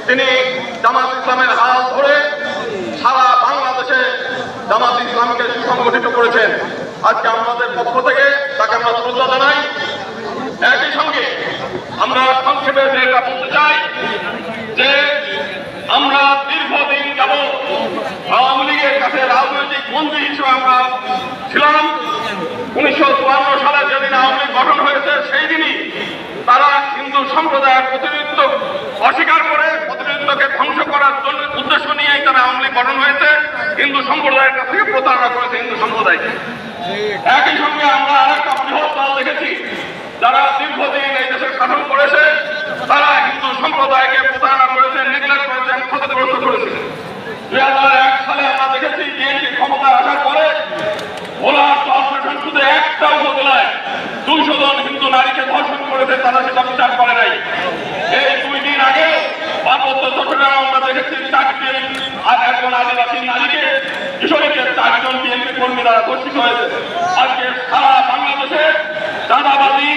তিনি জামাত ইসলামের হাত ধরে সারা বাংলাদেশে জামাত ইসলামকে সুসংগঠিত করেছেন। আজকে আমাদের পক্ষ থেকে তাকে আমরা শ্রদ্ধা জানাই। একই সঙ্গে আমরা সংক্ষেপে যেটা বলতে চাই যে আমরা দীর্ঘদিন যাবৎ আওয়ামী লীগের কাছে রাজনৈতিক বন্দী হিসেবে আমরা ছিলাম। 1954 সালে যেদিন আওয়ামী লীগ গঠন হয়েছে সেই দিনই তারা হিন্দু সম্প্রদায়ের প্রতিনিধিত্ব অস্বীকার করে প্রতিনিধিত্বকে ধ্বংস করার জন্য উদ্দেশ্য নিয়েই তারা আওয়ামী লীগ গঠন হয়েছে। হিন্দু সম্প্রদায়ের কাছ থেকে প্রতারণা করেছে হিন্দু সম্প্রদায়কে। একই সঙ্গে আমরা আরেকটা বৃহৎ দল দেখেছি যারা দীর্ঘদিন এই দেশে শাসন করেছে, তারা হিন্দু সম্প্রদায়কে প্রতারণা করেছে, নেগলেক্ট করেছেন, ক্ষতিগ্রস্ত করেছে। 2001 সালে আমরা দেখেছি বিএনপি ক্ষমতায় আসার পরে ভোলার কর্পোরেশন শুধু একটা উপজেলায় 200 জন হিন্দু নারীকে ধর্ষণ করেছে, তারা সেটা বিচার করে নাই। এই 2 দিন আগে পার্বত্য চট্টগ্রামে আমরা দেখেছি 4টি আর একজন আদিবাসী নারীকে কিশোরীকে 4 জন বিএনপি কর্মী দ্বারা ধর্ষিত হয়েছে। আজকে সারা বাংলাদেশে চাঁদাবাজি